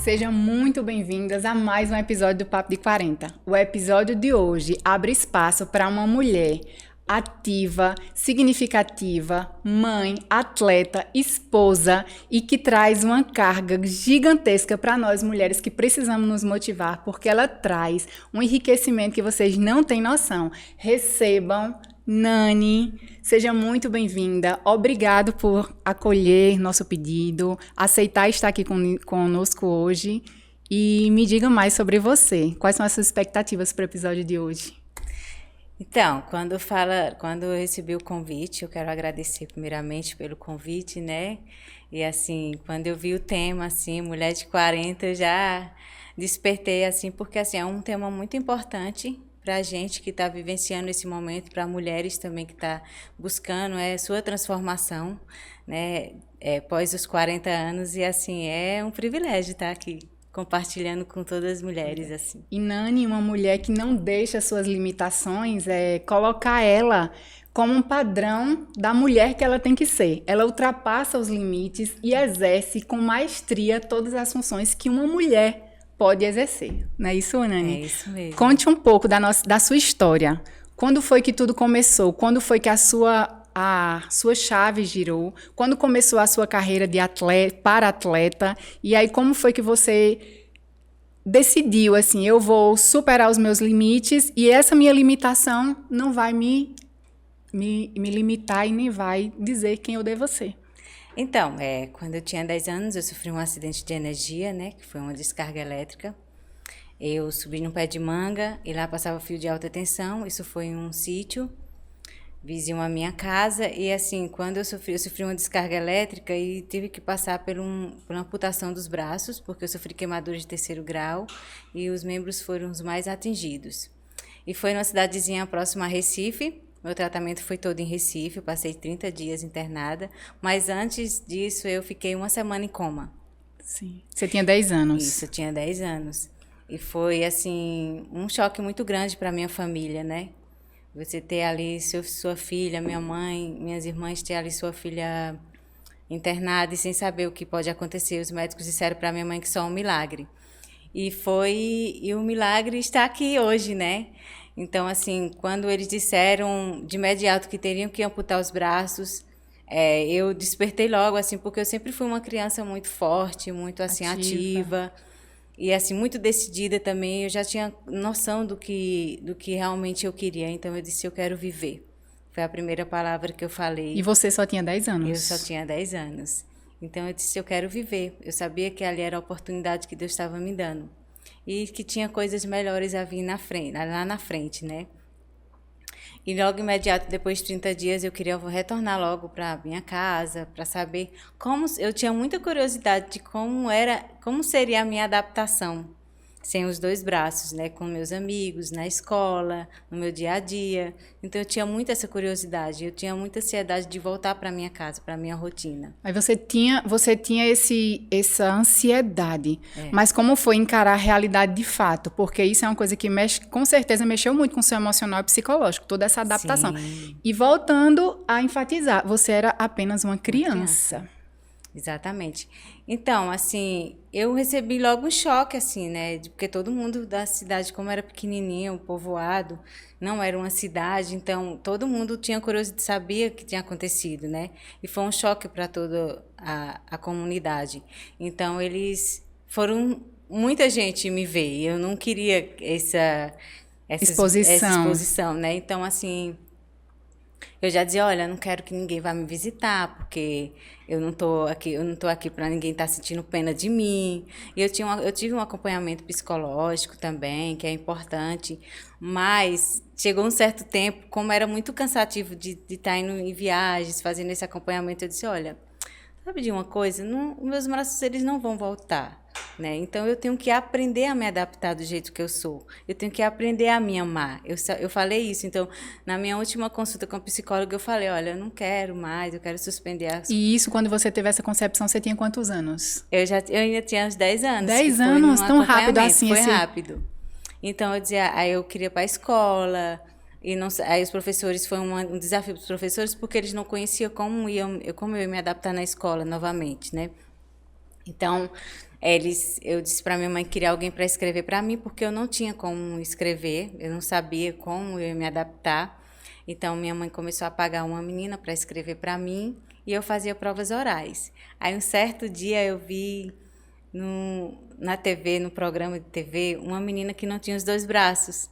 Sejam muito bem-vindas a mais um episódio do Papo de 40. O episódio de hoje abre espaço para uma mulher ativa, significativa, mãe, atleta, esposa e que traz uma carga gigantesca para nós mulheres que precisamos nos motivar, porque ela traz um enriquecimento que vocês não têm noção. Recebam Nani, seja muito bem-vinda. Obrigado por acolher nosso pedido, aceitar estar aqui conosco hoje e me diga mais sobre você. Quais são as suas expectativas para o episódio de hoje? Então, quando eu recebi o convite, eu quero agradecer primeiramente pelo convite, né? E assim, quando eu vi o tema, assim, Mulher de 40, eu já despertei, assim, porque assim, é um tema muito importante para a gente que está vivenciando esse momento, para mulheres também que está buscando sua transformação, né? Pós os 40 anos, e assim, é um privilégio estar aqui compartilhando com todas as mulheres, assim. E Nani, uma mulher que não deixa suas limitações, colocar ela como um padrão da mulher que ela tem que ser. Ela ultrapassa os limites e exerce com maestria todas as funções que uma mulher pode exercer. Não é isso, Nani? É isso mesmo. Conte um pouco da sua história. Quando foi que tudo começou? Quando foi que a sua chave girou? Quando começou a sua carreira de para atleta? E aí, como foi que você decidiu, assim, eu vou superar os meus limites e essa minha limitação não vai me limitar e nem vai dizer quem eu devo ser? Então, quando eu tinha 10 anos, eu sofri um acidente de energia, né? Que foi uma descarga elétrica. Eu subi num pé de manga e lá passava fio de alta tensão. Isso foi em um sítio vizinho à minha casa, e assim, quando eu sofri uma descarga elétrica e tive que passar por uma amputação dos braços, porque eu sofri queimadura de 3º grau e os membros foram os mais atingidos. E foi numa cidadezinha próxima a Recife. Meu tratamento foi todo em Recife, eu passei 30 dias internada, mas antes disso eu fiquei 1 semana em coma. Sim. Você tinha 10 anos. Isso, eu tinha 10 anos. E foi, assim, um choque muito grande para minha família, né? Você ter ali sua filha, minha mãe, minhas irmãs, ter ali sua filha internada e sem saber o que pode acontecer. Os médicos disseram para minha mãe que só um milagre. E o milagre está aqui hoje, né? Então, assim, quando eles disseram de imediato que teriam que amputar os braços, eu despertei logo, assim, porque eu sempre fui uma criança muito forte, muito, assim, ativa. E, assim, muito decidida também. Eu já tinha noção do que realmente eu queria. Então, eu disse, eu quero viver. Foi a primeira palavra que eu falei. E você só tinha 10 anos? Eu só tinha 10 anos. Então, eu disse, eu quero viver. Eu sabia que ali era a oportunidade que Deus estava me dando. E que tinha coisas melhores a vir lá na frente, né? E logo imediato, depois de 30 dias, eu queria retornar logo para minha casa, para saber como... Eu tinha muita curiosidade de como seria a minha adaptação sem os 2 braços, né? Com meus amigos, na escola, no meu dia a dia. Então, eu tinha muito essa curiosidade, eu tinha muita ansiedade de voltar para minha casa, para minha rotina. Aí você tinha essa ansiedade, mas como foi encarar a realidade de fato? Porque isso é uma coisa que com certeza mexeu muito com o seu emocional e psicológico, toda essa adaptação. Sim. E voltando a enfatizar, você era apenas uma criança. Exatamente. Então, assim, eu recebi logo um choque, assim, né? Porque todo mundo da cidade, como era pequenininha, o povoado, não era uma cidade, então todo mundo tinha curiosidade, sabia o que tinha acontecido, né? E foi um choque para toda a comunidade. Então, muita gente me ver, e eu não queria essa exposição, né? Então, assim... Eu já dizia, olha, não quero que ninguém vá me visitar, porque eu não tô aqui para ninguém estar sentindo pena de mim. E eu tive um acompanhamento psicológico também, que é importante, mas chegou um certo tempo, como era muito cansativo de estar indo em viagens, fazendo esse acompanhamento, eu disse, olha, sabe de uma coisa? Meus braços, eles não vão voltar, né? Então, eu tenho que aprender a me adaptar do jeito que eu sou. Eu tenho que aprender a me amar. Eu falei isso. Então, na minha última consulta com a psicóloga, eu falei, olha, eu não quero mais, eu quero suspender E isso, quando você teve essa concepção, você tinha quantos anos? Eu ainda tinha uns 10 anos. 10 anos? Tão rápido assim? Foi rápido. Então, eu dizia, aí eu queria ir para a escola... E não, aí os professores, foi um desafio para os professores, porque eles não conheciam como eu ia me adaptar na escola novamente, né? Então, eu disse para minha mãe que queria alguém para escrever para mim, porque eu não tinha como escrever, eu não sabia como eu ia me adaptar. Então, minha mãe começou a pagar uma menina para escrever para mim e eu fazia provas orais. Aí, um certo dia, eu vi na TV, no programa de TV, uma menina que não tinha os 2 braços.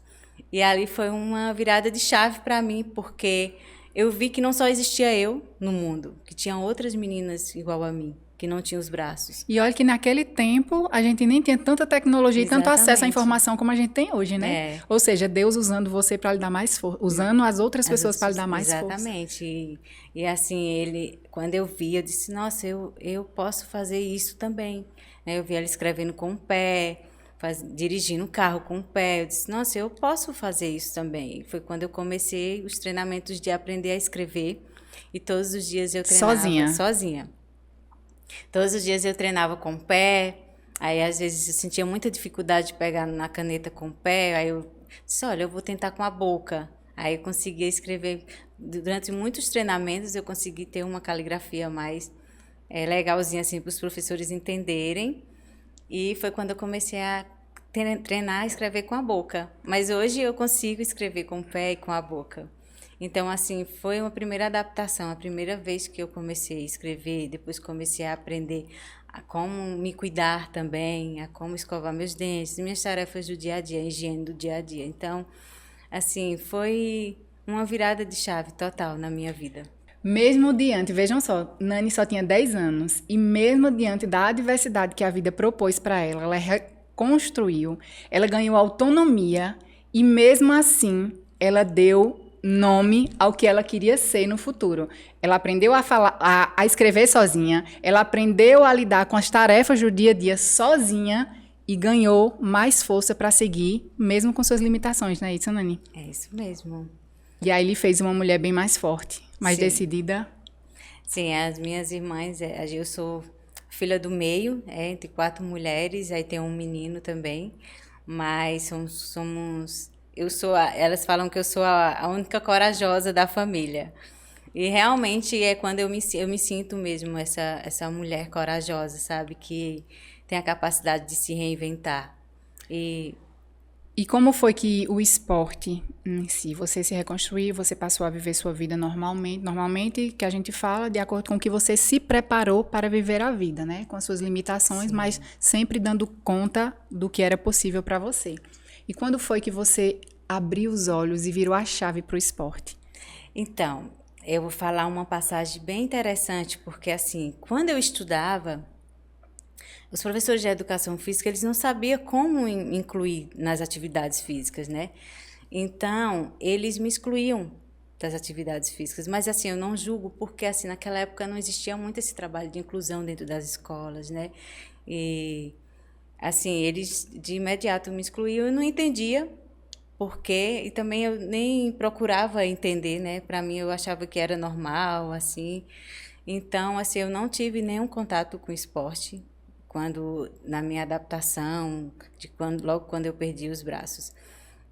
E ali foi uma virada de chave para mim, porque eu vi que não só existia eu no mundo, que tinha outras meninas igual a mim, que não tinham os braços. E olha que naquele tempo a gente nem tinha tanta tecnologia e tanto acesso à informação como a gente tem hoje, né? Ou seja, Deus usando você para lhe dar mais força, usando as outras pessoas para lhe dar mais força. Exatamente. E assim, quando eu vi, eu disse, nossa, eu posso fazer isso também. Eu vi ela escrevendo com o pé, dirigindo o carro com o pé. Eu disse, nossa, eu posso fazer isso também. Foi quando eu comecei os treinamentos de aprender a escrever. E todos os dias eu treinava sozinha. Todos os dias eu treinava com o pé. Aí, às vezes, eu sentia muita dificuldade de pegar na caneta com o pé. Aí eu disse, olha, eu vou tentar com a boca. Aí eu conseguia escrever. Durante muitos treinamentos, eu consegui ter uma caligrafia mais legalzinha, assim, para os professores entenderem. E foi quando eu comecei a treinar a escrever com a boca. Mas hoje eu consigo escrever com o pé e com a boca. Então, assim, foi uma primeira adaptação, a primeira vez que eu comecei a escrever, depois comecei a aprender a como me cuidar também, a como escovar meus dentes, minhas tarefas do dia a dia, a higiene do dia a dia. Então, assim, foi uma virada de chave total na minha vida. Mesmo diante, vejam só, Nani só tinha 10 anos, e mesmo diante da adversidade que a vida propôs para ela, ela reconstruiu, ela ganhou autonomia, e mesmo assim, ela deu nome ao que ela queria ser no futuro. Ela aprendeu a falar, a escrever sozinha, ela aprendeu a lidar com as tarefas do dia a dia sozinha e ganhou mais força para seguir, mesmo com suas limitações, não é isso, Nani? É isso mesmo. E aí ele fez uma mulher bem mais forte, mais decidida. Sim, as minhas irmãs, eu sou filha do meio, entre 4 mulheres, aí tem um menino também, mas somos elas falam que eu sou a única corajosa da família. E realmente é quando eu me sinto mesmo essa mulher corajosa, sabe? Que tem a capacidade de se reinventar. E como foi que o esporte em si, você se reconstruiu, você passou a viver sua vida normalmente, que a gente fala de acordo com o que você se preparou para viver a vida, né? Com as suas limitações, mas sempre dando conta do que era possível para você. E quando foi que você abriu os olhos e virou a chave para o esporte? Então, eu vou falar uma passagem bem interessante, porque assim, quando eu estudava, os professores de educação física, eles não sabiam como incluir nas atividades físicas, né? Então, eles me excluíam das atividades físicas. Mas, assim, eu não julgo, porque, assim, naquela época não existia muito esse trabalho de inclusão dentro das escolas, né? E, assim, eles de imediato me excluíam. Eu não entendia por quê, e também eu nem procurava entender, né? Para mim, eu achava que era normal, assim. Então, assim, eu não tive nenhum contato com o esporte na minha adaptação, logo quando eu perdi os braços.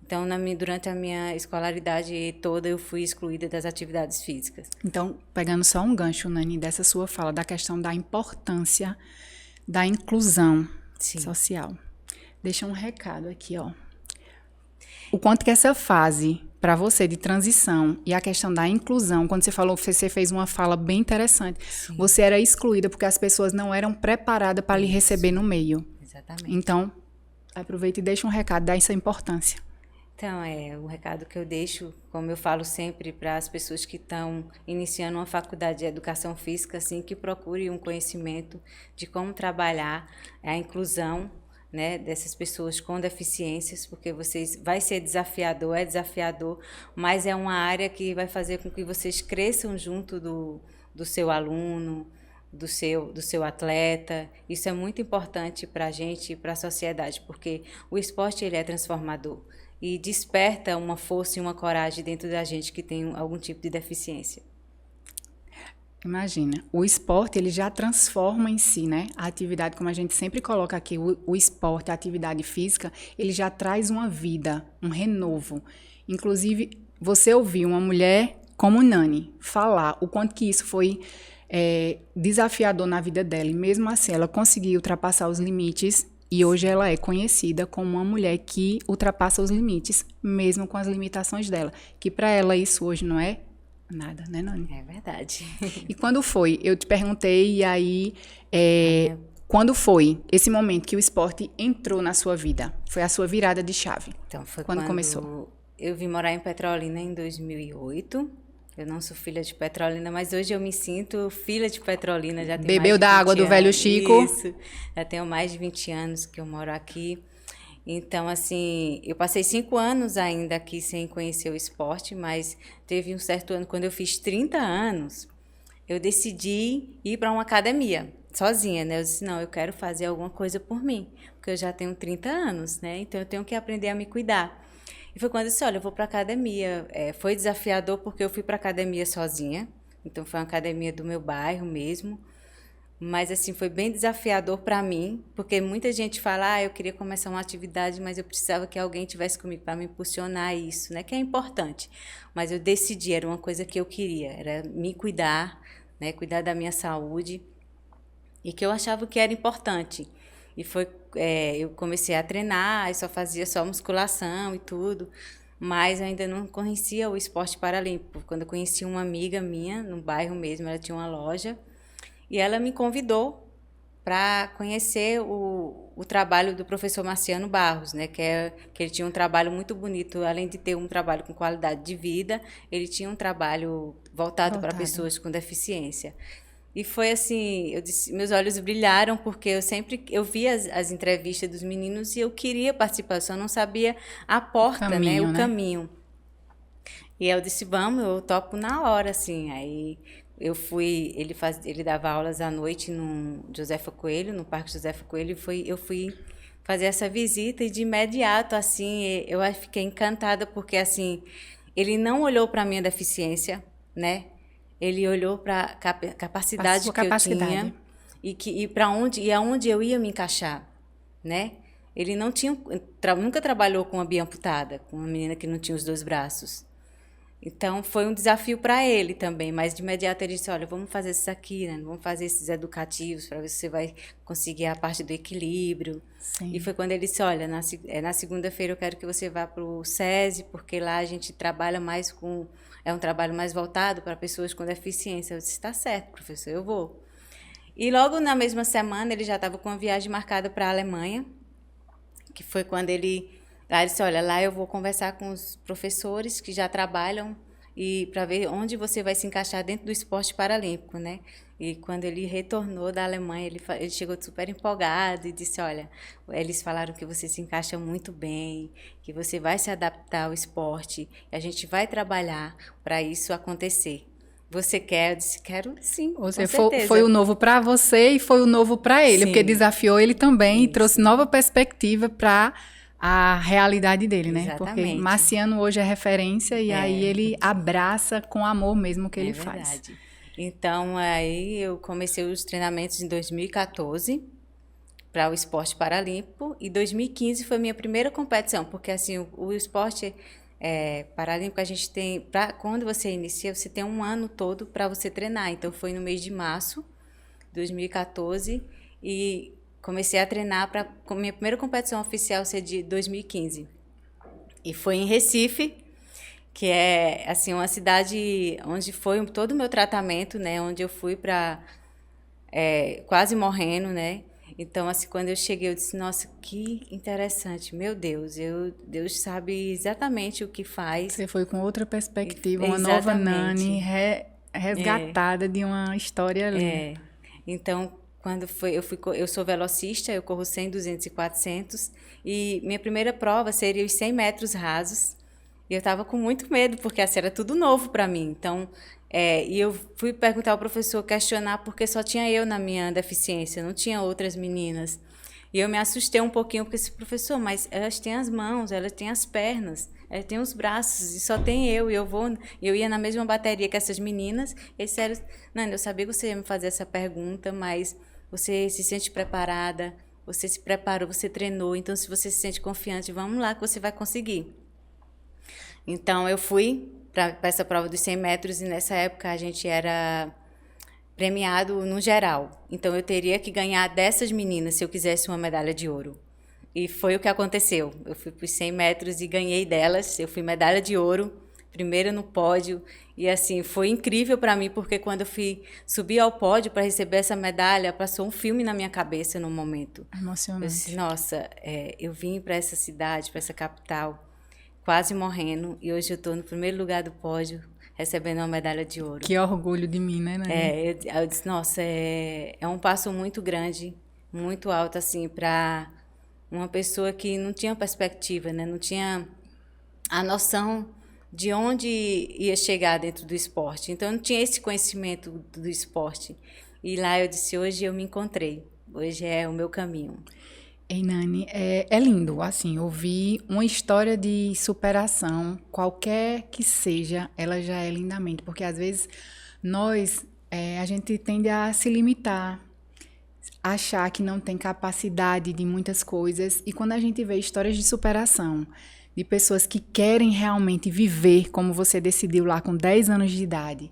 Então, durante a minha escolaridade toda, eu fui excluída das atividades físicas. Então, pegando só um gancho, Nani, dessa sua fala, da questão da importância da inclusão social. Deixa um recado aqui, ó. O quanto que essa fase, para você, de transição e a questão da inclusão, quando você falou, você fez uma fala bem interessante. Sim. Você era excluída porque as pessoas não eram preparadas para lhe receber no meio. Exatamente. Então, aproveita e deixa um recado dessa importância. Então, o recado que eu deixo, como eu falo sempre para as pessoas que estão iniciando uma faculdade de educação física, assim, que procure um conhecimento de como trabalhar a inclusão, né, dessas pessoas com deficiências, porque vai ser desafiador, mas é uma área que vai fazer com que vocês cresçam junto do seu aluno, do seu atleta. Isso é muito importante para a gente e para a sociedade, porque o esporte ele é transformador e desperta uma força e uma coragem dentro da gente que tem algum tipo de deficiência. Imagina, o esporte ele já transforma em si, né? A atividade, como a gente sempre coloca aqui, o esporte, a atividade física, ele já traz uma vida, um renovo. Inclusive, você ouviu uma mulher como Nani falar o quanto que isso foi desafiador na vida dela. E mesmo assim, ela conseguiu ultrapassar os limites e hoje ela é conhecida como uma mulher que ultrapassa os limites, mesmo com as limitações dela. Que para ela isso hoje não é nada, né, Nani? É verdade. E quando foi? Eu te perguntei, e aí, quando foi esse momento que o esporte entrou na sua vida? Foi a sua virada de chave? Então, foi quando começou? Eu vim morar em Petrolina em 2008. Eu não sou filha de Petrolina, mas hoje eu me sinto filha de Petrolina. Já tenho Bebeu da água do velho Chico? Isso. Já tenho mais de 20 anos que eu moro aqui. Então, assim, eu passei 5 anos ainda aqui sem conhecer o esporte, mas teve um certo ano, quando eu fiz 30 anos, eu decidi ir para uma academia, sozinha, né? Eu disse, não, eu quero fazer alguma coisa por mim, porque eu já tenho 30 anos, né? Então, eu tenho que aprender a me cuidar. E foi quando eu disse, olha, eu vou para a academia. Foi desafiador porque eu fui para a academia sozinha, então foi uma academia do meu bairro mesmo. Mas, assim, foi bem desafiador para mim, porque muita gente fala, eu queria começar uma atividade, mas eu precisava que alguém tivesse comigo para me impulsionar isso, né? Que é importante. Mas eu decidi, era uma coisa que eu queria, era me cuidar, né? Cuidar da minha saúde, e que eu achava que era importante. E foi, eu comecei a treinar, eu só fazia só musculação e tudo, mas eu ainda não conhecia o esporte paralímpico. Quando eu conheci uma amiga minha, no bairro mesmo, ela tinha uma loja, e ela me convidou para conhecer o trabalho do professor Marciano Barros, né? Que ele tinha um trabalho muito bonito, além de ter um trabalho com qualidade de vida, ele tinha um trabalho voltado para pessoas com deficiência. E foi assim, eu disse, meus olhos brilharam, porque eu via as entrevistas dos meninos e eu queria participar, só não sabia a porta, o caminho. E eu disse, vamos, eu topo na hora, assim. Aí eu fui, ele dava aulas à noite no Josefa Coelho, no Parque Josefa Coelho, e eu fui fazer essa visita e de imediato, assim, eu fiquei encantada, porque, assim, ele não olhou para a minha deficiência, né? Ele olhou para a capacidade que eu tinha e para aonde eu ia me encaixar, né? Ele nunca trabalhou com uma biamputada, com uma menina que não tinha os 2 braços. Então, foi um desafio para ele também, mas de imediato ele disse, olha, vamos fazer isso aqui, né? Vamos fazer esses educativos para ver se você vai conseguir a parte do equilíbrio. Sim. E foi quando ele disse, olha, na segunda-feira eu quero que você vá para o SESI, porque lá a gente trabalha mais com... É um trabalho mais voltado para pessoas com deficiência. Eu disse, está certo, professor, eu vou. E logo na mesma semana ele já estava com uma viagem marcada para a Alemanha, que foi quando ele disse, olha, lá eu vou conversar com os professores que já trabalham e para ver onde você vai se encaixar dentro do esporte paralímpico, né? E quando ele retornou da Alemanha, ele chegou super empolgado e disse, olha, eles falaram que você se encaixa muito bem, que você vai se adaptar ao esporte, e a gente vai trabalhar para isso acontecer. Você quer? Eu disse, quero sim, com certeza. Foi o novo para você e foi o novo para ele, sim. Porque desafiou ele também e trouxe nova perspectiva para a realidade dele, né? Exatamente. Porque Marciano hoje é referência e aí ele abraça com amor mesmo o que ele faz. Verdade. Então, aí eu comecei os treinamentos em 2014 para o esporte paralímpico e 2015 foi minha primeira competição, porque assim, o esporte paralímpico a gente tem, quando você inicia, você tem um ano todo para você treinar. Então, foi no mês de março de 2014 e comecei a treinar para minha primeira competição oficial ser de 2015. E foi em Recife, que é assim uma cidade onde foi todo o meu tratamento, né? Onde eu fui para quase morrendo, né? Então, assim, quando eu cheguei, eu disse, nossa, que interessante, meu Deus, Deus sabe exatamente o que faz. Você foi com outra perspectiva, uma nova Nani, resgatada de uma história ali. Então, quando eu sou velocista, eu corro 100, 200 e 400, e minha primeira prova seria os 100 metros rasos, e eu estava com muito medo, porque assim, era tudo novo para mim. Então, e eu fui perguntar ao professor, questionar, porque só tinha eu na minha deficiência, não tinha outras meninas. E eu me assustei um pouquinho, porque esse professor, mas elas têm as mãos, elas têm as pernas, elas têm os braços, e só tem eu. E eu ia na mesma bateria que essas meninas. Eles disseram, Nani, eu sabia que você ia me fazer essa pergunta, mas você se sente preparada, você se preparou, você treinou, então se você se sente confiante, vamos lá que você vai conseguir. Então, eu fui para essa prova dos 100 metros e nessa época a gente era premiado no geral. Então, eu teria que ganhar dessas meninas se eu quisesse uma medalha de ouro. E foi o que aconteceu. Eu fui para os 100 metros e ganhei delas. Eu fui medalha de ouro, primeira no pódio. E, assim, foi incrível para mim, porque quando eu subir ao pódio para receber essa medalha, passou um filme na minha cabeça no momento. Emocionante. Eu disse, nossa, eu vim para essa cidade, para essa capital, quase morrendo. E hoje eu estou no primeiro lugar do pódio, recebendo uma medalha de ouro. Que orgulho de mim, né, Nani? Eu disse, nossa, é um passo muito grande, muito alto, assim, para uma pessoa que não tinha perspectiva, né? Não tinha a noção de onde ia chegar dentro do esporte. Então, eu não tinha esse conhecimento do esporte. E lá eu disse, hoje eu me encontrei, hoje é o meu caminho. Ei, Nani, é lindo, assim, ouvir uma história de superação, qualquer que seja, ela já é lindamente, porque às vezes a gente tende a se limitar, achar que não tem capacidade de muitas coisas, e quando a gente vê histórias de superação, de pessoas que querem realmente viver como você decidiu lá com 10 anos de idade,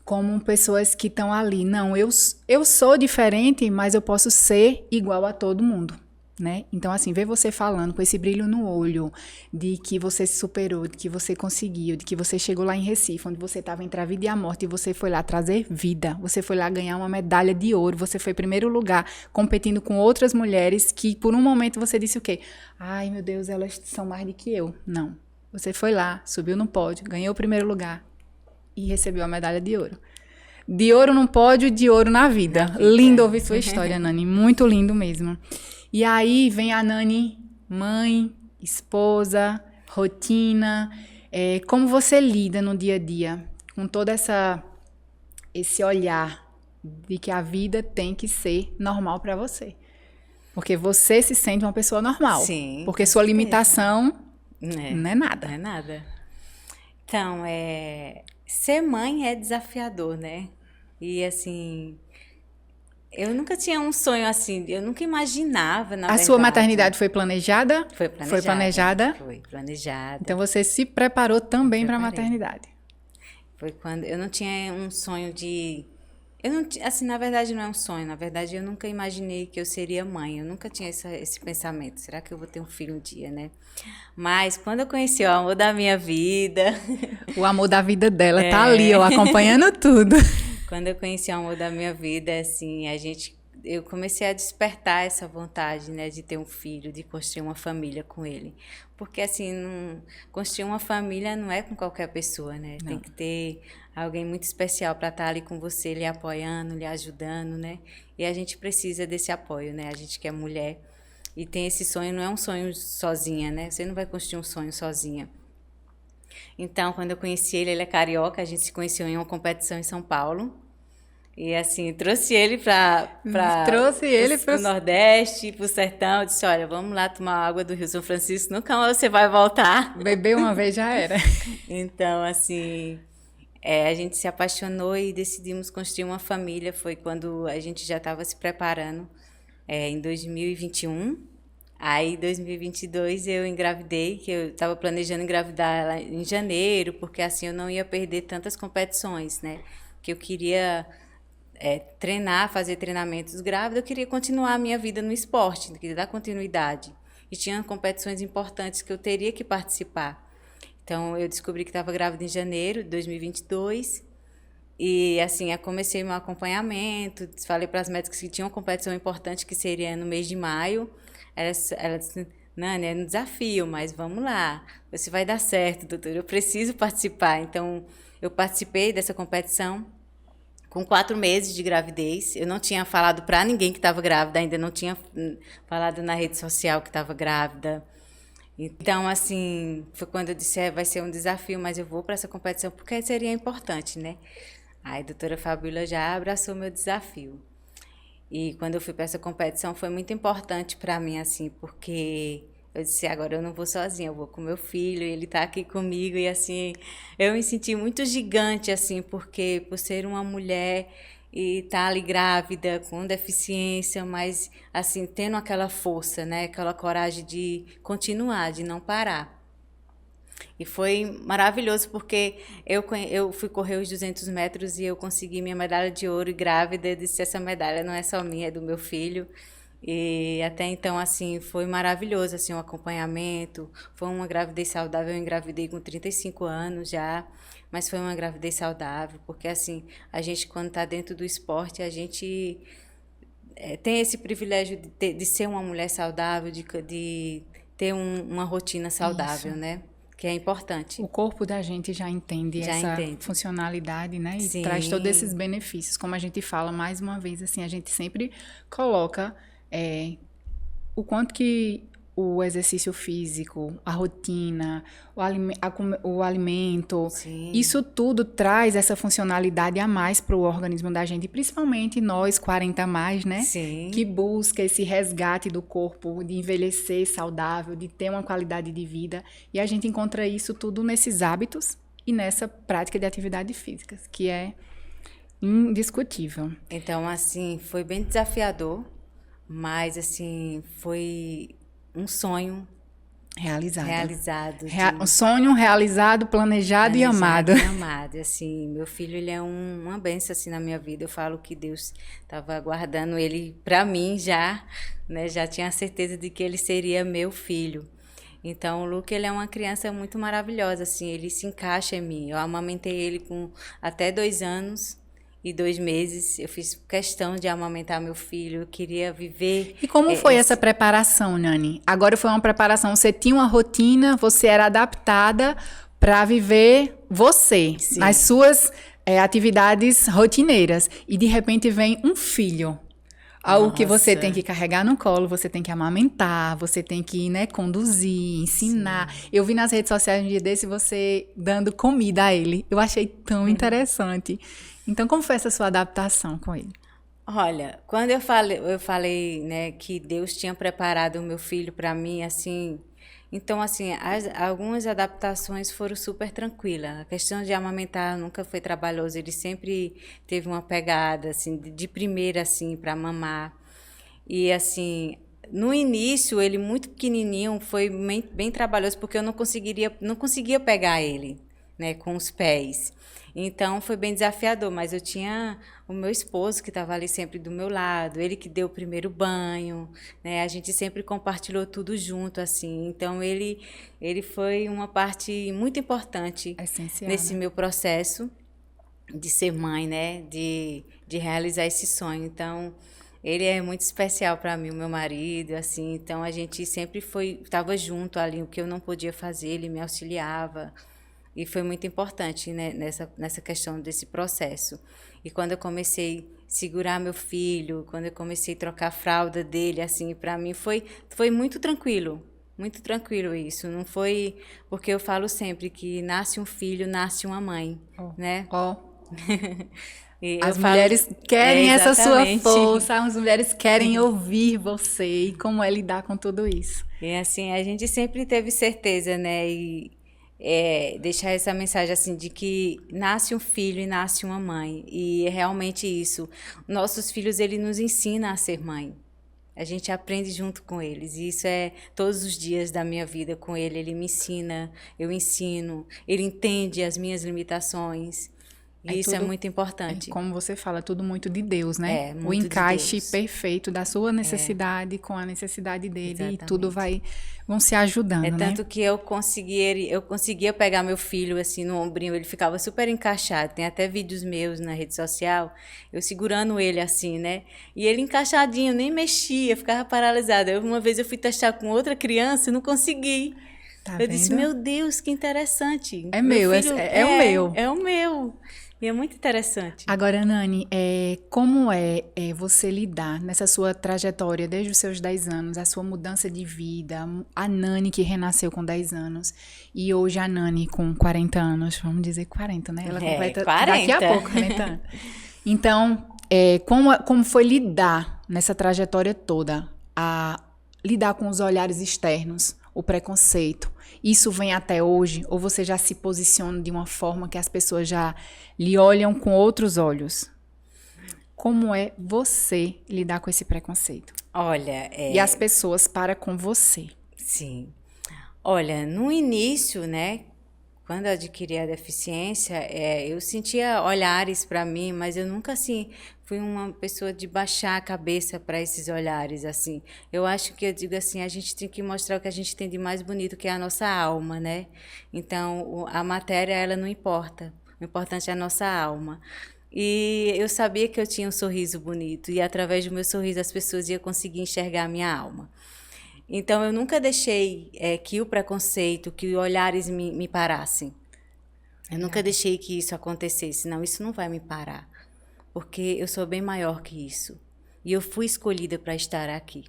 como pessoas que estão ali, não, eu sou diferente, mas eu posso ser igual a todo mundo. Né? Então, assim, ver você falando com esse brilho no olho de que você se superou, de que você conseguiu, de que você chegou lá em Recife, onde você estava entre a vida e a morte, e você foi lá trazer vida, você foi lá ganhar uma medalha de ouro, você foi em primeiro lugar, competindo com outras mulheres que, por um momento, você disse o quê? Ai, meu Deus, elas são mais do que eu. Não. Você foi lá, subiu no pódio, ganhou o primeiro lugar e recebeu a medalha de ouro. De ouro no pódio, de ouro na vida. Lindo ouvir sua história, Nani. Muito lindo mesmo. E aí vem a Nani, mãe, esposa, rotina. Como você lida no dia a dia com todo esse olhar de que a vida tem que ser normal para você? Porque você se sente uma pessoa normal. Sim. Porque sua limitação não é nada. Não é nada. Então, ser mãe é desafiador, né? E, assim, eu nunca tinha um sonho assim, eu nunca imaginava, na verdade. A sua maternidade foi planejada? Foi planejada. Foi planejada? Foi planejada. Então, você se preparou também para a maternidade. Foi quando eu não tinha um sonho de... Eu não, assim, na verdade, não é um sonho. Na verdade, eu nunca imaginei que eu seria mãe. Eu nunca tinha esse pensamento. Será que eu vou ter um filho um dia, né? Mas quando eu conheci o amor da minha vida... O amor da vida dela tá ali, ó, acompanhando tudo. Quando eu conheci o amor da minha vida, assim, eu comecei a despertar essa vontade, né, de ter um filho, de construir uma família com ele. Porque, assim, construir uma família não é com qualquer pessoa, né? Não. Tem que ter alguém muito especial para estar ali com você, lhe apoiando, lhe ajudando, né? E a gente precisa desse apoio, né? A gente que é mulher e tem esse sonho, não é um sonho sozinha, né? Você não vai construir um sonho sozinha. Então, quando eu conheci ele é carioca, a gente se conheceu em uma competição em São Paulo. E, assim, trouxe ele para o Nordeste, para o Sertão. Eu disse, olha, vamos lá tomar água do Rio São Francisco, nunca mais você vai voltar. Beber uma vez já era. Então, assim, a gente se apaixonou e decidimos construir uma família. Foi quando a gente já estava se preparando, em 2021. Aí, em 2022, eu engravidei, que eu estava planejando engravidar ela em janeiro, porque assim eu não ia perder tantas competições, né? Que eu queria treinar, fazer treinamentos grávida, eu queria continuar a minha vida no esporte, queria dar continuidade. E tinha competições importantes que eu teria que participar. Então, eu descobri que estava grávida em janeiro de 2022. E, assim, eu comecei meu acompanhamento, falei para as médicas que tinha uma competição importante que seria no mês de maio. Ela disse, Nani, é um desafio, mas vamos lá, você vai dar certo, doutora, eu preciso participar. Então, eu participei dessa competição com 4 meses de gravidez. Eu não tinha falado para ninguém que estava grávida, ainda não tinha falado na rede social que estava grávida. Então, assim, foi quando eu disse, vai ser um desafio, mas eu vou para essa competição porque seria importante, né? Aí a doutora Fabíola já abraçou meu desafio. E quando eu fui para essa competição foi muito importante para mim, assim, porque eu disse, agora eu não vou sozinha, eu vou com meu filho, ele está aqui comigo. E, assim, eu me senti muito gigante, assim, porque por ser uma mulher e estar ali grávida, com deficiência, mas, assim, tendo aquela força, né, aquela coragem de continuar, de não parar. E foi maravilhoso, porque eu fui correr os 200 metros e eu consegui minha medalha de ouro, e grávida. Eu disse, essa medalha não é só minha, é do meu filho. E até então, assim, foi maravilhoso, assim, o acompanhamento. Foi uma gravidez saudável. Eu engravidei com 35 anos já, mas foi uma gravidez saudável, porque, assim, a gente, quando está dentro do esporte, a gente tem esse privilégio de ser uma mulher saudável, de ter uma rotina saudável, Isso. né? Que é importante. O corpo da gente já entende funcionalidade, né? E Sim. traz todos esses benefícios. Como a gente fala, mais uma vez, assim, a gente sempre coloca o quanto que o exercício físico, a rotina, o alimento, Sim. Isso tudo traz essa funcionalidade a mais para o organismo da gente, principalmente nós 40 a mais, né? Sim. Que busca esse resgate do corpo, de envelhecer saudável, de ter uma qualidade de vida. E a gente encontra isso tudo nesses hábitos e nessa prática de atividades físicas, que é indiscutível. Então, assim, foi bem desafiador, mas, assim, foi um sonho realizado. Um sonho realizado, planejado e amado. Assim, meu filho, ele é uma bênção, assim, na minha vida. Eu falo que Deus estava aguardando ele para mim já, né? Já tinha a certeza de que ele seria meu filho. Então, o Luca, ele é uma criança muito maravilhosa, assim, ele se encaixa em mim. Eu amamentei ele com até 2 anos e 2 meses. Eu fiz questão de amamentar meu filho, eu queria viver. E como foi essa preparação, Nani? Agora foi uma preparação, você tinha uma rotina, você era adaptada para viver você, Sim. nas suas atividades rotineiras. E de repente vem um filho. Algo que você tem que carregar no colo, você tem que amamentar, você tem que, né, conduzir, ensinar. Sim. Eu vi nas redes sociais um dia desse você dando comida a ele. Eu achei tão interessante. Então, como foi essa sua adaptação com ele? Olha, quando eu falei, né, que Deus tinha preparado o meu filho para mim, assim, então, assim, algumas adaptações foram super tranquilas. A questão de amamentar nunca foi trabalhoso, ele sempre teve uma pegada, assim, de primeira, assim, para mamar. E, assim, no início, ele muito pequenininho, foi bem trabalhoso, porque eu não conseguia pegar ele, né, com os pés. Então, foi bem desafiador, mas eu tinha o meu esposo que estava ali sempre do meu lado, ele que deu o primeiro banho, né? A gente sempre compartilhou tudo junto, assim. Então, ele foi uma parte muito importante nesse meu processo de ser mãe, né? De realizar esse sonho. Então, ele é muito especial para mim, o meu marido, assim. Então, a gente sempre estava junto ali, o que eu não podia fazer, ele me auxiliava. E foi muito importante, né, nessa questão desse processo. E quando eu comecei a segurar meu filho, quando eu comecei a trocar a fralda dele, assim, para mim foi muito tranquilo isso. Não foi, porque eu falo sempre que nasce um filho, nasce uma mãe, né? As mulheres querem essa sua força, as mulheres querem ouvir você e como é lidar com tudo isso. E assim, a gente sempre teve certeza, né? E deixar essa mensagem assim de que nasce um filho e nasce uma mãe, e é realmente isso. Nossos filhos, ele nos ensina a ser mãe, a gente aprende junto com eles, e isso é todos os dias da minha vida com ele. Ele me ensina, eu ensino, ele entende as minhas limitações. Isso é muito importante. Como você fala, tudo muito de Deus, né? O encaixe perfeito da sua necessidade com a necessidade dele. Exatamente. E tudo vão se ajudando, né? Tanto que eu conseguia pegar meu filho assim no ombrinho, ele ficava super encaixado. Tem até vídeos meus na rede social, eu segurando ele assim, né? E ele encaixadinho, nem mexia, ficava paralisado. Uma vez eu fui testar com outra criança e não consegui. Eu disse, meu Deus, que interessante. É meu, filho, é o meu. É o meu. E é muito interessante. Agora, Nani, como é você lidar nessa sua trajetória, desde os seus 10 anos, a sua mudança de vida, a Nani que renasceu com 10 anos, e hoje a Nani com 40 anos, vamos dizer 40, né? Ela completa 40. Daqui a pouco, 40 anos. Então, como foi lidar nessa trajetória toda, a lidar com os olhares externos, o preconceito? Isso vem até hoje? Ou você já se posiciona de uma forma que as pessoas já lhe olham com outros olhos? Como é você lidar com esse preconceito? Olha... E as pessoas para com você? Sim. Olha, no início, né, quando eu adquiri a deficiência, eu sentia olhares para mim, mas eu nunca, assim, fui uma pessoa de baixar a cabeça para esses olhares, assim. Eu acho que eu digo assim, a gente tem que mostrar o que a gente tem de mais bonito, que é a nossa alma, né? Então, a matéria, ela não importa. O importante é a nossa alma. E eu sabia que eu tinha um sorriso bonito, e através do meu sorriso as pessoas iam conseguir enxergar a minha alma. Então, eu nunca deixei que o preconceito, que os olhares me parassem. Eu nunca deixei que isso acontecesse. Não, isso não vai me parar, porque eu sou bem maior que isso. E eu fui escolhida para estar aqui,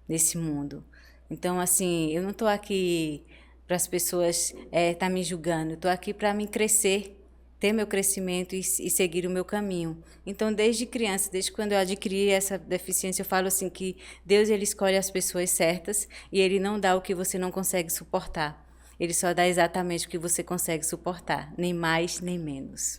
nesse mundo. Então, assim, eu não estou aqui para as pessoas estar me julgando. Eu estou aqui para me crescer, ter meu crescimento e seguir o meu caminho. Então, desde criança, desde quando eu adquiri essa deficiência, eu falo assim que Deus, ele escolhe as pessoas certas e ele não dá o que você não consegue suportar. Ele só dá exatamente o que você consegue suportar, nem mais, nem menos.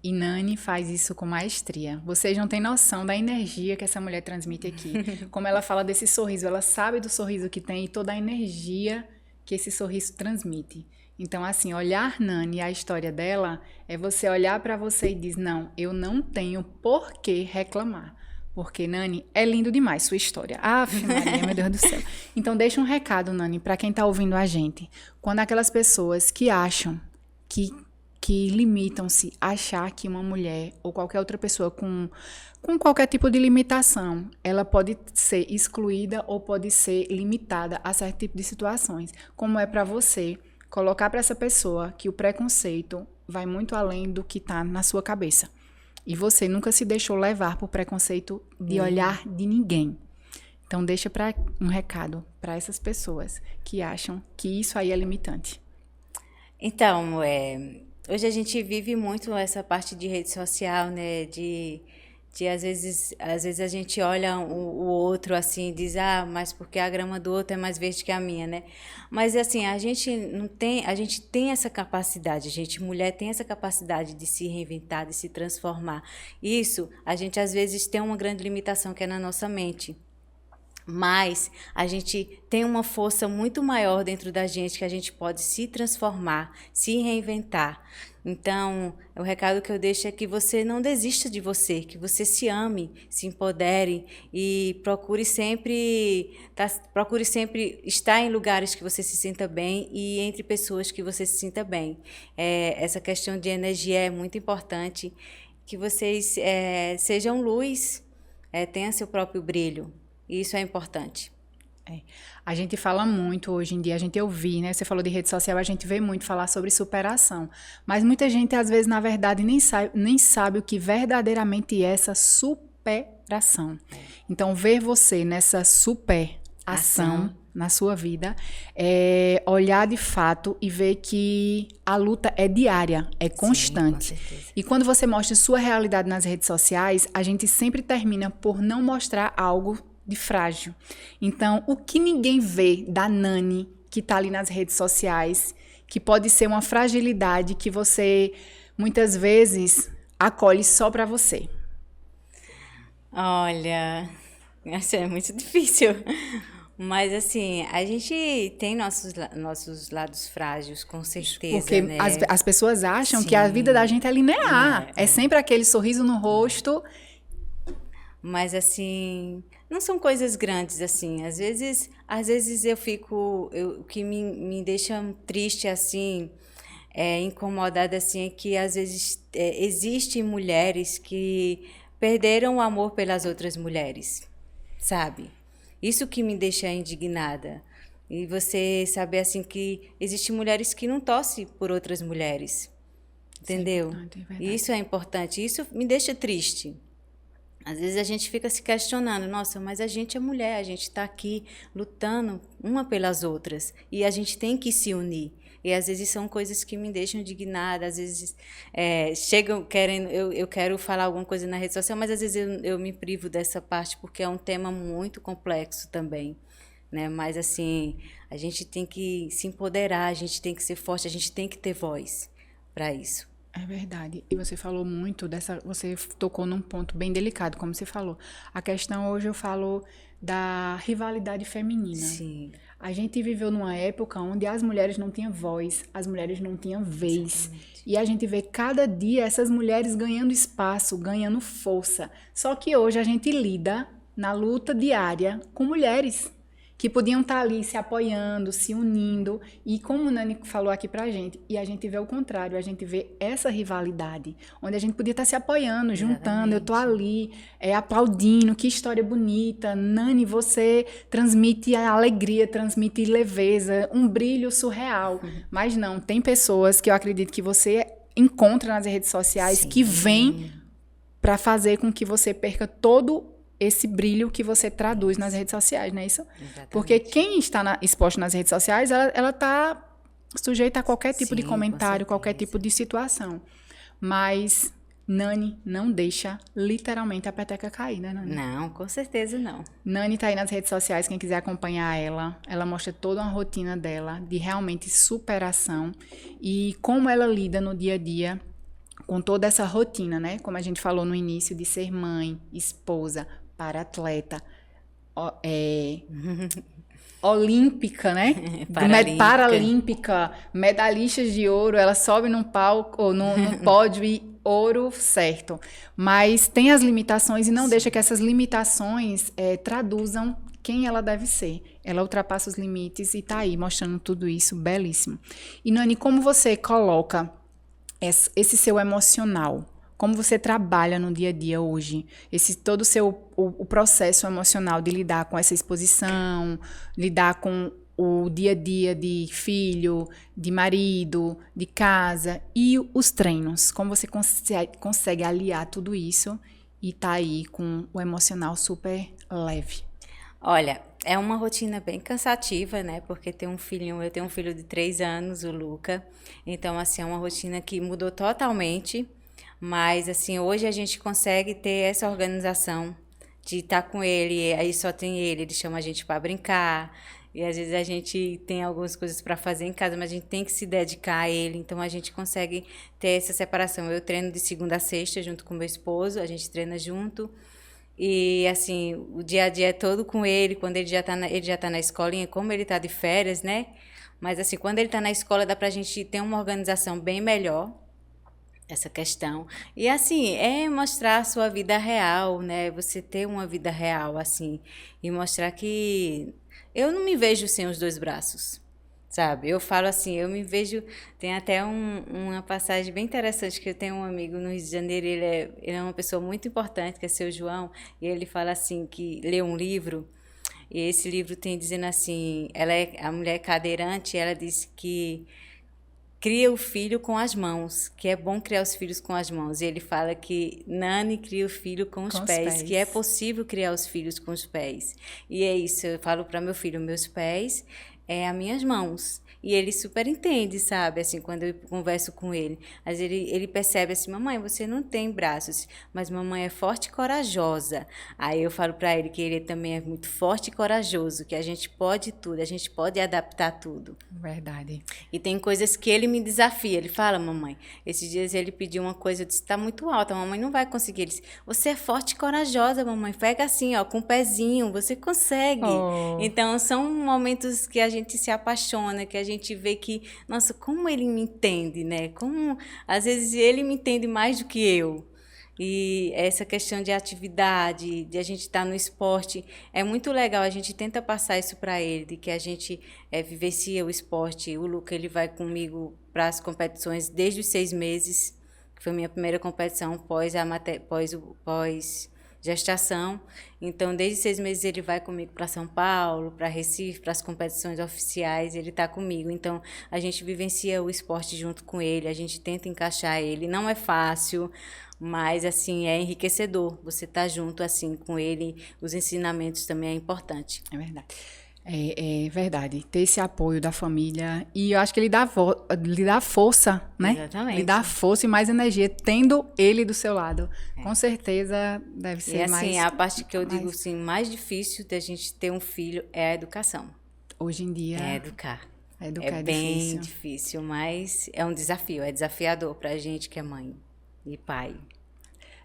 E Nani faz isso com maestria. Vocês não têm noção da energia que essa mulher transmite aqui. Como ela fala desse sorriso, ela sabe do sorriso que tem e toda a energia que esse sorriso transmite. Então, assim, olhar Nani e a história dela é você olhar para você e dizer, não, eu não tenho por que reclamar. Porque, Nani, é lindo demais sua história. Aff, Maria, meu Deus do céu. Então, deixa um recado, Nani, para quem tá ouvindo a gente. Quando aquelas pessoas que acham que limitam-se a achar que uma mulher ou qualquer outra pessoa com qualquer tipo de limitação, ela pode ser excluída ou pode ser limitada a certo tipo de situações. Como é para você colocar para essa pessoa que o preconceito vai muito além do que está na sua cabeça. E você nunca se deixou levar por preconceito de olhar de ninguém. Então, deixa um recado para essas pessoas que acham que isso aí é limitante. Então, hoje a gente vive muito essa parte de rede social, né? De às vezes a gente olha o outro assim e diz, mas porque a grama do outro é mais verde que a minha, né? Mas assim, a gente tem essa capacidade, mulher tem essa capacidade de se reinventar, de se transformar. Isso, a gente às vezes tem uma grande limitação que é na nossa mente. Mas a gente tem uma força muito maior dentro da gente que a gente pode se transformar, se reinventar. Então, o recado que eu deixo é que você não desista de você, que você se ame, se empodere e procure sempre estar em lugares que você se sinta bem e entre pessoas que você se sinta bem. Essa questão de energia é muito importante, que vocês sejam luz, tenham seu próprio brilho. E isso é importante. A gente fala muito hoje em dia, a gente ouve, né? Você falou de rede social, a gente vê muito falar sobre superação. Mas muita gente, às vezes, na verdade, nem sabe o que verdadeiramente é essa superação. Então, ver você nessa superação na sua vida, olhar de fato e ver que a luta é diária, é constante. Sim, com certeza. E quando você mostra sua realidade nas redes sociais, a gente sempre termina por não mostrar algo de frágil. Então, o que ninguém vê da Nani, que está ali nas redes sociais, que pode ser uma fragilidade que você, muitas vezes, acolhe só para você? Olha, isso é muito difícil. Mas, assim, a gente tem nossos lados frágeis, com certeza, porque né? as pessoas acham Sim. que a vida da gente é linear. É sempre aquele sorriso no rosto. Mas, assim, não são coisas grandes, assim. Às vezes eu fico... O que me deixa triste, assim, incomodada, assim, é que, às vezes, existem mulheres que perderam o amor pelas outras mulheres, sabe? Isso que me deixa indignada. E você saber, assim, que existem mulheres que não torcem por outras mulheres, entendeu? Isso é importante, é verdade. E isso é importante. Isso me deixa triste. Às vezes a gente fica se questionando, nossa, mas a gente é mulher, a gente está aqui lutando uma pelas outras e a gente tem que se unir. E às vezes são coisas que me deixam indignada, às vezes chegam querendo, eu quero falar alguma coisa na rede social, mas às vezes eu me privo dessa parte porque é um tema muito complexo também, né? Mas assim, a gente tem que se empoderar, a gente tem que ser forte, a gente tem que ter voz para isso. É verdade. E você falou muito você tocou num ponto bem delicado, como você falou. A questão hoje eu falo da rivalidade feminina. Sim. A gente viveu numa época onde as mulheres não tinham voz, as mulheres não tinham vez. Exatamente. E a gente vê cada dia essas mulheres ganhando espaço, ganhando força. Só que hoje a gente lida na luta diária com mulheres que podiam estar ali se apoiando, se unindo, e como o Nani falou aqui pra gente, e a gente vê o contrário, a gente vê essa rivalidade, onde a gente podia estar se apoiando, juntando, eu tô ali, aplaudindo, que história bonita, Nani, você transmite a alegria, transmite leveza, um brilho surreal, mas não, tem pessoas que eu acredito que você encontra nas redes sociais, sim, que vêm para fazer com que você perca todo esse brilho que você traduz nas redes sociais, não é isso? Exatamente. Porque quem está exposto nas redes sociais, ela está sujeita a qualquer tipo, sim, de comentário, qualquer tipo de situação. Mas Nani não deixa literalmente a peteca cair, né, Nani? Não, com certeza não. Nani tá aí nas redes sociais, quem quiser acompanhar ela mostra toda uma rotina dela de realmente superação e como ela lida no dia a dia com toda essa rotina, né? Como a gente falou no início, de ser mãe, esposa, para-atleta, olímpica, né? Paralímpica, medalhistas de ouro, ela sobe num palco, ou no pódio e ouro certo. Mas tem as limitações e não, sim, deixa que essas limitações traduzam quem ela deve ser. Ela ultrapassa os limites e tá aí mostrando tudo isso, belíssimo. E Nani, como você coloca esse seu emocional? Como você trabalha no dia a dia hoje? Todo o processo emocional de lidar com essa exposição, lidar com o dia a dia de filho, de marido, de casa e os treinos. Como você consegue aliar tudo isso e tá aí com o emocional super leve? Olha, é uma rotina bem cansativa, né? Porque eu tenho um filho de 3 anos, o Luca. Então, assim, é uma rotina que mudou totalmente. Mas, assim, hoje a gente consegue ter essa organização de estar com ele, aí só tem ele chama a gente para brincar, e às vezes a gente tem algumas coisas para fazer em casa, mas a gente tem que se dedicar a ele, então a gente consegue ter essa separação. Eu treino de segunda a sexta junto com meu esposo, a gente treina junto, e, assim, o dia a dia é todo com ele, quando ele já tá na escolinha, como ele tá de férias, né? Mas, assim, quando ele tá na escola, dá pra gente ter uma organização bem melhor, essa questão. E, assim, é mostrar a sua vida real, né? Você ter uma vida real, assim, e mostrar que eu não me vejo sem os 2 braços, sabe? Eu falo assim, eu me vejo... Tem até uma passagem bem interessante, que eu tenho um amigo no Rio de Janeiro, ele é uma pessoa muito importante, que é seu João, e ele fala assim, que lê um livro, e esse livro tem dizendo assim, a mulher cadeirante, ela disse que cria o filho com as mãos, que é bom criar os filhos com as mãos. E ele fala que Nani cria o filho com os pés, que é possível criar os filhos com os pés. E é isso, eu falo para meu filho, meus pés é as minhas mãos. E ele super entende, sabe? Assim, quando eu converso com ele. Mas ele percebe assim, mamãe, você não tem braços, mas mamãe é forte e corajosa. Aí eu falo para ele que ele também é muito forte e corajoso, que a gente pode tudo, a gente pode adaptar tudo. Verdade. E tem coisas que ele me desafia. Ele fala, mamãe, esses dias ele pediu uma coisa, eu disse, tá muito alta, mamãe não vai conseguir. Ele disse, você é forte e corajosa, mamãe, pega assim, ó, com o pezinho, você consegue. Oh. Então, são momentos que a gente se apaixona, que a gente vê que, nossa, como ele me entende, né? Como, às vezes, ele me entende mais do que eu. E essa questão de atividade, de a gente estar no esporte, é muito legal. A gente tenta passar isso para ele, de que a gente vivencia o esporte. O Luca, ele vai comigo para as competições desde os 6 meses, que foi a minha primeira competição pós-gestação. Então, desde 6 meses ele vai comigo para São Paulo, para Recife, para as competições oficiais, ele está comigo. Então, a gente vivencia o esporte junto com ele, a gente tenta encaixar ele. Não é fácil, mas, assim, é enriquecedor. Você tá junto, assim, com ele, os ensinamentos também é importante. É verdade. É verdade, ter esse apoio da família, e eu acho que ele dá força, né? Exatamente. Ele dá força e mais energia, tendo ele do seu lado. Com certeza deve ser mais... E assim, a parte que eu digo assim, mais difícil da gente ter um filho é a educação. Hoje em dia... É educar. Educar é bem difícil, mas é um desafio, é desafiador para a gente que é mãe e pai.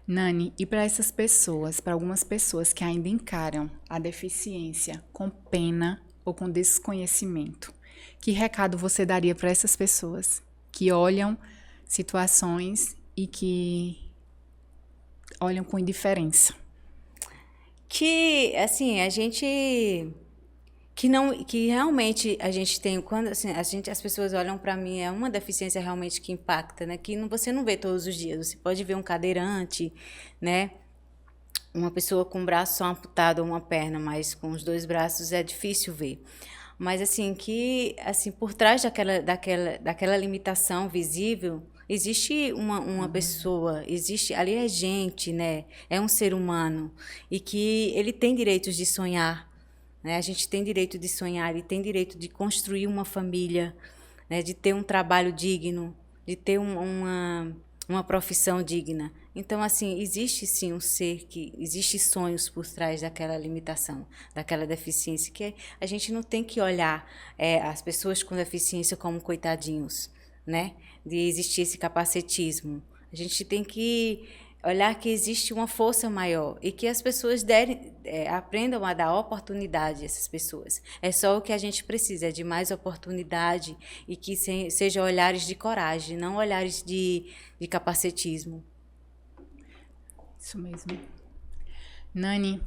Nani, e para essas pessoas, para algumas pessoas que ainda encaram a deficiência com pena ou com desconhecimento, que recado você daria para essas pessoas que olham situações e que olham com indiferença? Que, assim, que realmente a gente tem, quando assim, as pessoas olham para mim, é uma deficiência realmente que impacta, né? Que você não vê todos os dias. Você pode ver um cadeirante, né? Uma pessoa com um braço só amputado ou uma perna, mas com os 2 braços é difícil ver. Mas assim, por trás daquela limitação visível, existe uma pessoa, ali é gente, né? É um ser humano e que ele tem direitos de sonhar. Né? A gente tem direito de sonhar, ele tem direito de construir uma família, né? De ter um trabalho digno, de ter uma profissão digna. Então, assim, existe sim um ser existe sonhos por trás daquela limitação, daquela deficiência, que a gente não tem que olhar as pessoas com deficiência como coitadinhos, né? De existir esse capacetismo. A gente tem que olhar que existe uma força maior e que as pessoas aprendam a dar oportunidade a essas pessoas. É só o que a gente precisa, é de mais oportunidade e que sejam olhares de coragem, não olhares de capacetismo. Isso mesmo. Nani,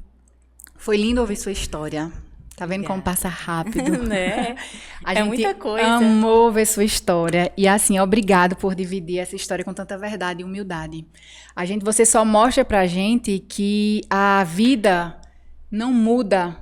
foi lindo ouvir sua história. Tá vendo como passa rápido? Né? A gente muita coisa. Amou ver sua história. E assim, obrigado por dividir essa história com tanta verdade e humildade. Você só mostra pra gente que a vida não muda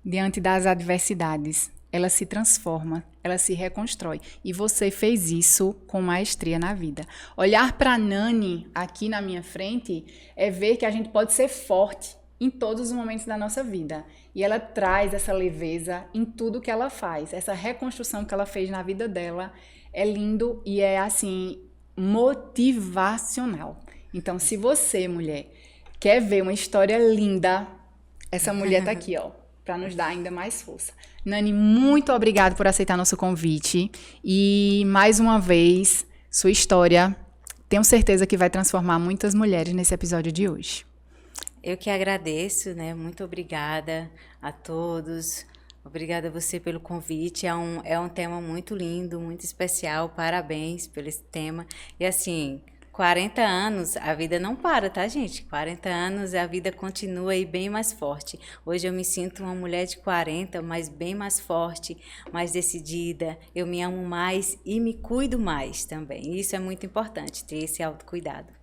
diante das adversidades. Ela se transforma, ela se reconstrói. E você fez isso com maestria na vida. Olhar pra Nani aqui na minha frente é ver que a gente pode ser forte em todos os momentos da nossa vida. E ela traz essa leveza em tudo que ela faz. Essa reconstrução que ela fez na vida dela é lindo e é, assim, motivacional. Então, se você, mulher, quer ver uma história linda, essa mulher tá aqui, ó, para nos dar ainda mais força. Nani, muito obrigada por aceitar nosso convite. E, mais uma vez, sua história, tenho certeza que vai transformar muitas mulheres nesse episódio de hoje. Eu que agradeço, né? Muito obrigada a todos. Obrigada a você pelo convite. É um tema muito lindo, muito especial. Parabéns pelo esse tema. E assim, 40 anos, a vida não para, tá, gente? 40 anos, a vida continua aí bem mais forte. Hoje eu me sinto uma mulher de 40, mas bem mais forte, mais decidida. Eu me amo mais e me cuido mais também. E isso é muito importante, ter esse autocuidado.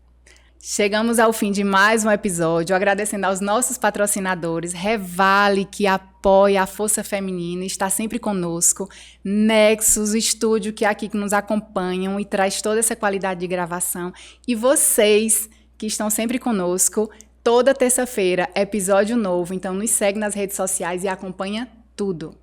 Chegamos ao fim de mais um episódio, agradecendo aos nossos patrocinadores, Revale, que apoia a força feminina e está sempre conosco, Nexus, o estúdio que é aqui que nos acompanham e traz toda essa qualidade de gravação, e vocês que estão sempre conosco, toda terça-feira, episódio novo, então nos segue nas redes sociais e acompanha tudo.